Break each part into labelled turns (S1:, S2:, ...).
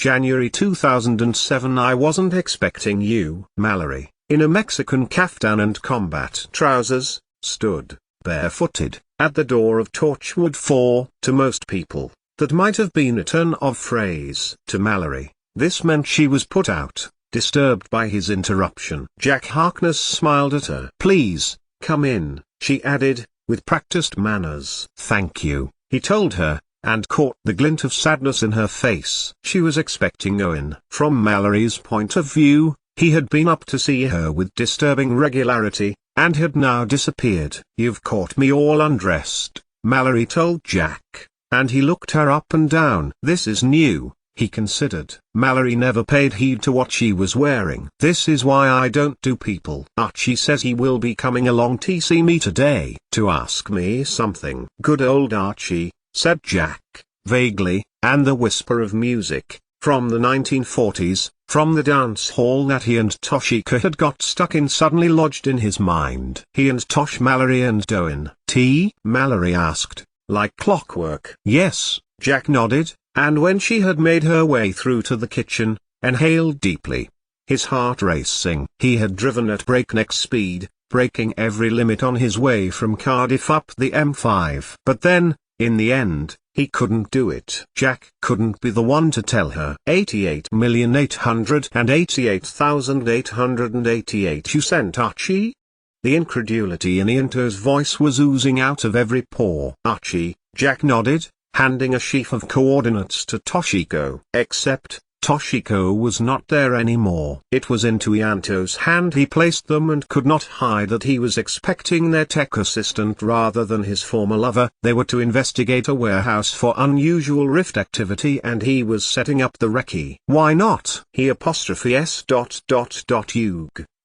S1: January 2007. I wasn't expecting you. Mallory, in a Mexican caftan and combat trousers, stood, barefooted, at the door of Torchwood 4. To most people, that might have been a turn of phrase. To Mallory, this meant she was put out, disturbed by his interruption. Jack Harkness smiled at her. "Please, come in," she added, with practiced manners. "Thank you," he told her, and caught the glint of sadness in her face. She was expecting Owen. From Mallory's point of view, he had been up to see her with disturbing regularity, and had now disappeared. "You've caught me all undressed," Mallory told Jack, and he looked her up and down. "This is new," he considered. Mallory never paid heed to what she was wearing. "This is why I don't do people. Archie says he will be coming along to see me today, to ask me something." "Good old Archie," said Jack, vaguely, and the whisper of music, from the 1940s, from the dance hall that he and Toshika had got stuck in, suddenly lodged in his mind. "He and Tosh, Mallory and Owen." "Tea?" Mallory asked, like clockwork. "Yes," Jack nodded, and when she had made her way through to the kitchen, inhaled deeply, his heart racing. He had driven at breakneck speed, breaking every limit on his way from Cardiff up the M5. But then, in the end, he couldn't do it. Jack couldn't be the one to tell her. 88,888,888 you sent Archie? The incredulity in Ianto's voice was oozing out of every pore. "Archie," Jack nodded, handing a sheaf of coordinates to Toshiko. Except, Toshiko was not there anymore. It was into Ianto's hand he placed them, and could not hide that he was expecting their tech assistant rather than his former lover. They were to investigate a warehouse for unusual rift activity, and he was setting up the recce. "Why not?" He apostrophes ... Yug,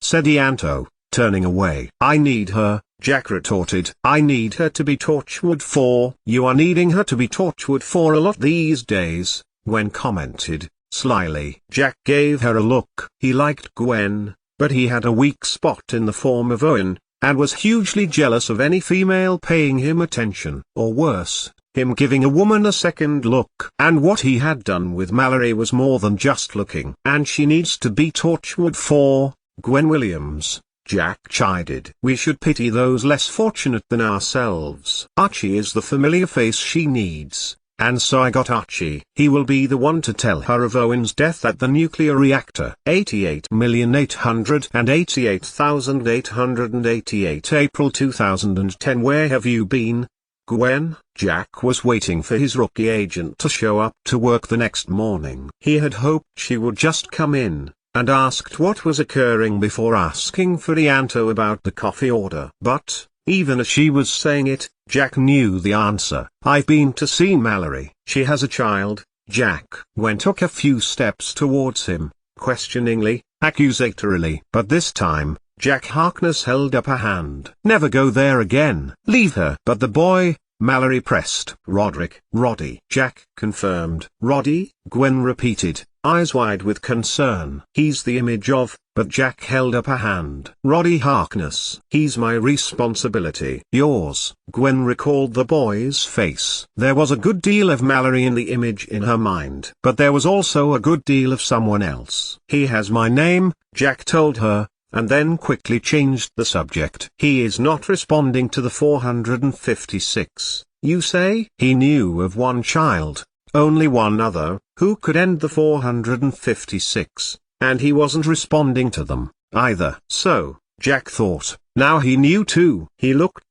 S1: said Ianto, turning away. "I need her," Jack retorted. "I need her to be Torchwood 4. "You are needing her to be Torchwood 4 a lot these days," Gwen commented, slyly. Jack gave her a look. He liked Gwen, but he had a weak spot in the form of Owen, and was hugely jealous of any female paying him attention, or worse, him giving a woman a second look. And what he had done with Mallory was more than just looking. "And she needs to be Torchwood 4, Gwen Williams," Jack chided. "We should pity those less fortunate than ourselves. Archie is the familiar face she needs, and so I got Archie. He will be the one to tell her of Owen's death at the nuclear reactor." 88,888,888 April 2010. "Where have you been, Gwen?" Jack was waiting for his rookie agent to show up to work the next morning. He had hoped she would just come in, and asked what was occurring before asking for Ianto about the coffee order. But, even as she was saying it, Jack knew the answer. "I've been to see Mallory. She has a child." Jack Gwen took a few steps towards him, questioningly, accusatorily. But this time, Jack Harkness held up a hand. "Never go there again. Leave her." "But the boy," Mallory pressed. Roddy," Jack confirmed. "Roddy?" Gwen repeated, eyes wide with concern. "He's the image of," but Jack held up a hand. "Roddy Harkness." "He's my responsibility." "Yours." Gwen recalled the boy's face. There was a good deal of Mallory in the image in her mind, but there was also a good deal of someone else. "He has my name," Jack told her, and then quickly changed the subject. "He is not responding to the 456, you say?" He knew of one child, only one other, who could end the 456, and he wasn't responding to them, either. So, Jack thought, now he knew too. He looked ...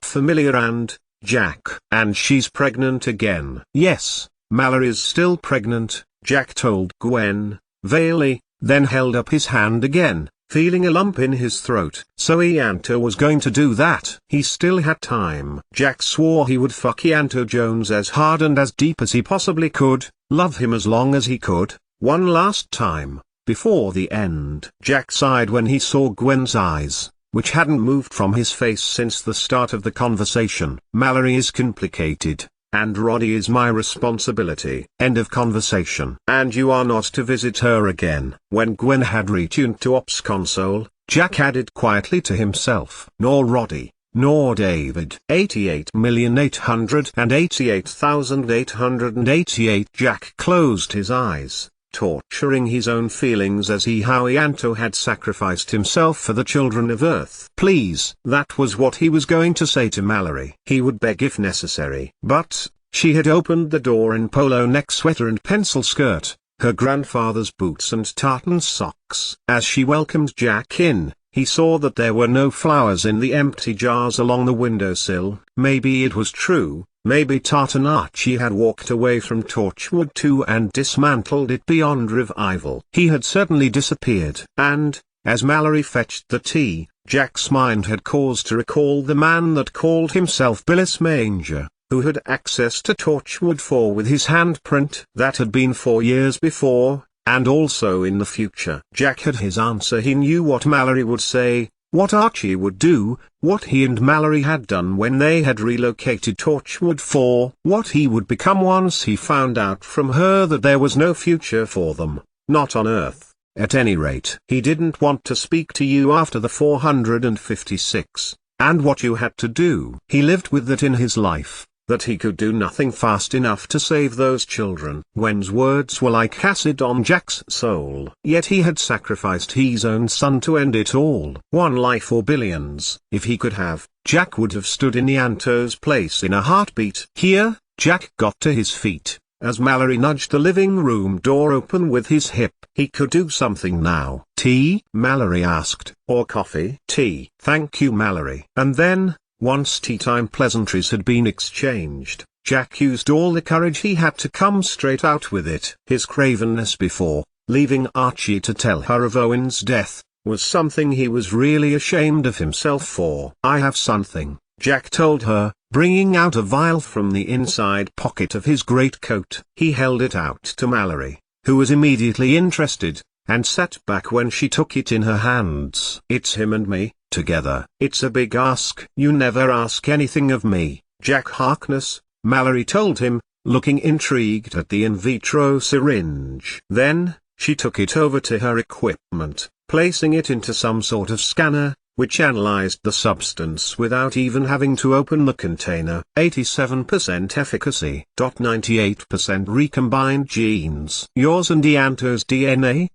S1: familiar and, Jack. "And she's pregnant again." "Yes, Mallory's still pregnant," Jack told Gwen, vaguely, then held up his hand again, feeling a lump in his throat. So Ianto was going to do that. He still had time. Jack swore he would fuck Ianto Jones as hard and as deep as he possibly could, love him as long as he could, one last time, before the end. Jack sighed when he saw Gwen's eyes, which hadn't moved from his face since the start of the conversation. "Mallory is complicated, and Roddy is my responsibility." End of conversation. "And you are not to visit her again." When Gwen had retuned to Ops console, Jack added quietly to himself, "Nor Roddy." nor David. 88,888,888. Jack closed his eyes, torturing his own feelings as Howie Anto had sacrificed himself for the children of Earth. Please. That was what he was going to say to Mallory. He would beg if necessary. But she had opened the door in polo neck sweater and pencil skirt, her grandfather's boots and tartan socks. As she welcomed Jack in, he saw that there were no flowers in the empty jars along the windowsill. Maybe it was true, maybe Tartan Archie had walked away from Torchwood too and dismantled it beyond revival. He had certainly disappeared. And, as Mallory fetched the tea, Jack's mind had cause to recall the man that called himself Billis Manger, who had access to Torchwood 4 with his handprint. That had been 4 years before, and also in the future. Jack had his answer. He knew what Mallory would say, what Archie would do, what he and Mallory had done when they had relocated Torchwood 4, what he would become once he found out from her that there was no future for them, not on Earth, at any rate. He didn't want to speak to you after the 456, and what you had to do. He lived with that in his life, that he could do nothing fast enough to save those children. Gwen's words were like acid on Jack's soul. Yet he had sacrificed his own son to end it all. One life or billions. If he could have, Jack would have stood in Anto's place in a heartbeat. Here, Jack got to his feet, as Mallory nudged the living room door open with his hip. He could do something now. Tea? Mallory asked. Or coffee? Tea. Thank you, Mallory. And then, once tea-time pleasantries had been exchanged, Jack used all the courage he had to come straight out with it. His cravenness before, leaving Archie to tell her of Owen's death, was something he was really ashamed of himself for. I have something, Jack told her, bringing out a vial from the inside pocket of his greatcoat. He held it out to Mallory, who was immediately interested, and sat back when she took it in her hands. It's him and me, together. It's a big ask. You never ask anything of me, Jack Harkness, Mallory told him, looking intrigued at the in vitro syringe. Then, she took it over to her equipment, placing it into some sort of scanner, which analyzed the substance without even having to open the container. 87% efficacy. 98% recombined genes. Yours and Anto's DNA?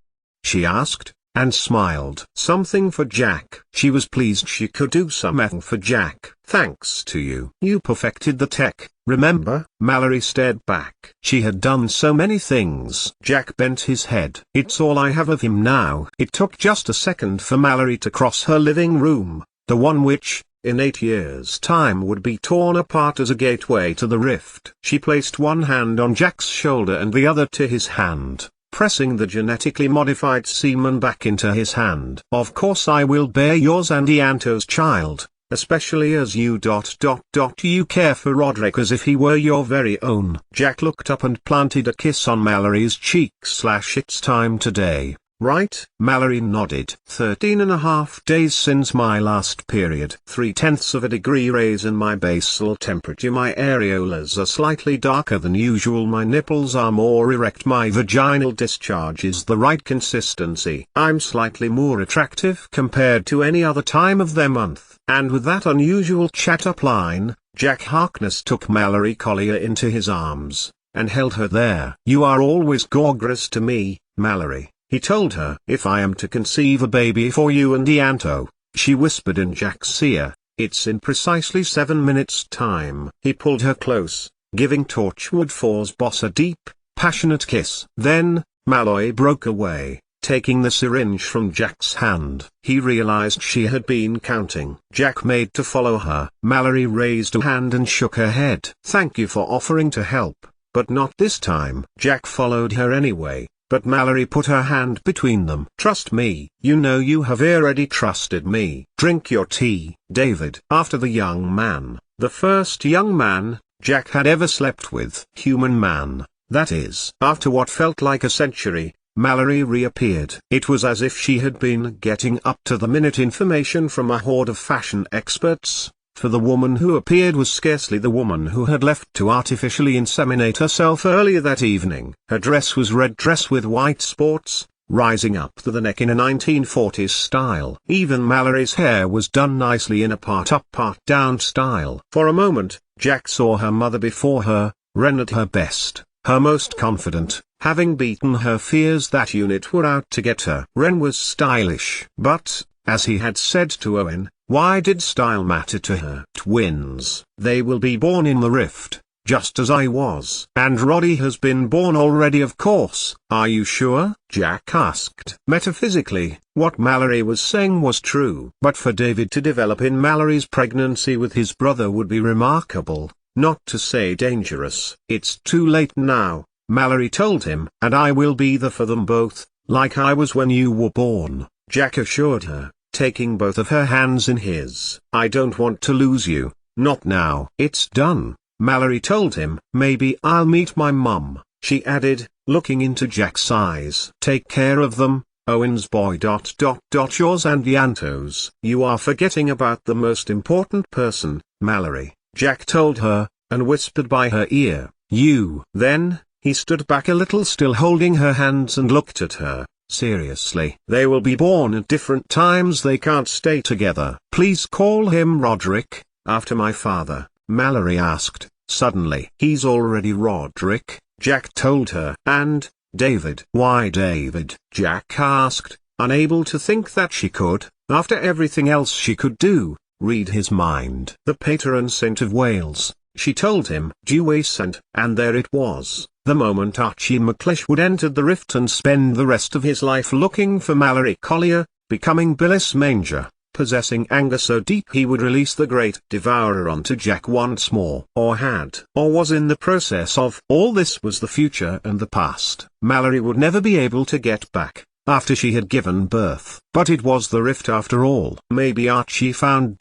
S1: She asked, and smiled. Something for Jack. She was pleased she could do something for Jack. Thanks to you. You perfected the tech, remember? Mallory stared back. She had done so many things. Jack bent his head. It's all I have of him now. It took just a second for Mallory to cross her living room, the one which, in 8 years' time would be torn apart as a gateway to the rift. She placed one hand on Jack's shoulder and the other to his hand, pressing the genetically modified semen back into his hand. Of course I will bear yours and Anto's child, especially as you care for Roderick as if he were your very own. Jack looked up and planted a kiss on Mallory's cheek. It's time today, right? Mallory nodded. 13.5 days since my last period. 0.3 of a degree raise in my basal temperature. My areolas are slightly darker than usual. My nipples are more erect. My vaginal discharge is the right consistency. I'm slightly more attractive compared to any other time of the month. And with that unusual chat-up line, Jack Harkness took Mallory Collier into his arms, and held her there. You are always gorgeous to me, Mallory, he told her. If I am to conceive a baby for you and Anto, she whispered in Jack's ear, it's in precisely 7 minutes' time. He pulled her close, giving Torchwood 4's boss a deep, passionate kiss. Then, Mallory broke away, taking the syringe from Jack's hand. He realized she had been counting. Jack made to follow her. Mallory raised a hand and shook her head. Thank you for offering to help, but not this time. Jack followed her anyway, but Mallory put her hand between them. Trust me. You know you have already trusted me. Drink your tea, David. After the young man, the first young man Jack had ever slept with. Human man, that is. After what felt like a century, Mallory reappeared. It was as if she had been getting up-to-the-minute information from a horde of fashion experts, for the woman who appeared was scarcely the woman who had left to artificially inseminate herself earlier that evening. Her dress was red dress with white sports, rising up to the neck in a 1940s style. Even Mallory's hair was done nicely in a part-up part-down style. For a moment, Jack saw her mother before her, Wren at her best, her most confident, having beaten her fears that unit were out to get her. Wren was stylish. But, as he had said to Owen, why did style matter to her? Twins. They will be born in the rift, just as I was. And Roddy has been born already, of course. Are you sure? Jack asked. Metaphysically, what Mallory was saying was true. But for David to develop in Mallory's pregnancy with his brother would be remarkable, not to say dangerous. It's too late now, Mallory told him. And I will be there for them both, like I was when you were born, Jack assured her, taking both of her hands in his. I don't want to lose you, not now. It's done, Mallory told him. Maybe I'll meet my mum, she added, looking into Jack's eyes. Take care of them, Owen's boy. Yours and Yanto's. You are forgetting about the most important person, Mallory, Jack told her, and whispered by her ear, you. Then, he stood back a little, still holding her hands, and looked at her. Seriously. They will be born at different times, they can't stay together. Please call him Roderick, after my father, Mallory asked, suddenly. He's already Roderick, Jack told her. And, David. Why David? Jack asked, unable to think that she could, after everything else she could do, read his mind. The patron saint of Wales, she told him. Duascent. And there it was. The moment Archie McLeish entered the rift and spend the rest of his life looking for Mallory Collier, becoming Billis Manger, possessing anger so deep he would release the great devourer onto Jack once more. Or had. Or was in the process of. All this was the future and the past. Mallory would never be able to get back, after she had given birth. But it was the rift after all. Maybe Archie found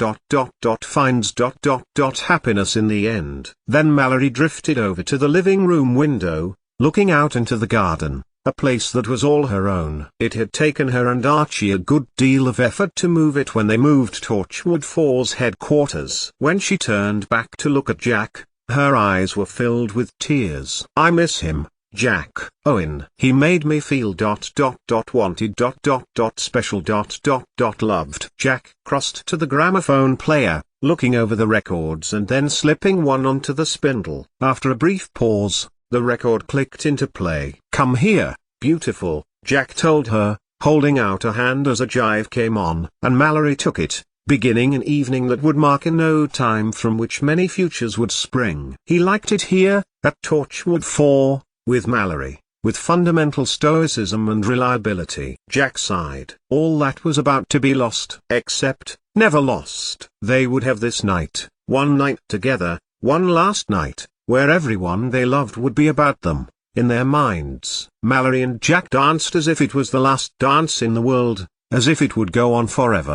S1: finds happiness in the end. Then Mallory drifted over to the living room window, looking out into the garden, a place that was all her own. It had taken her and Archie a good deal of effort to move it when they moved Torchwood 4's headquarters. When she turned back to look at Jack, her eyes were filled with tears. I miss him, Jack. Owen. He made me feel wanted special loved. Jack crossed to the gramophone player, looking over the records and then slipping one onto the spindle. After a brief pause, the record clicked into play. Come here, beautiful, Jack told her, holding out a hand as a jive came on, and Mallory took it, beginning an evening that would mark a no time from which many futures would spring. He liked it here, at Torchwood 4, with Mallory, with fundamental stoicism and reliability. Jack sighed. All that was about to be lost. Except, never lost. They would have this night, one night together, one last night, where everyone they loved would be about them, in their minds. Mallory and Jack danced as if it was the last dance in the world, as if it would go on forever.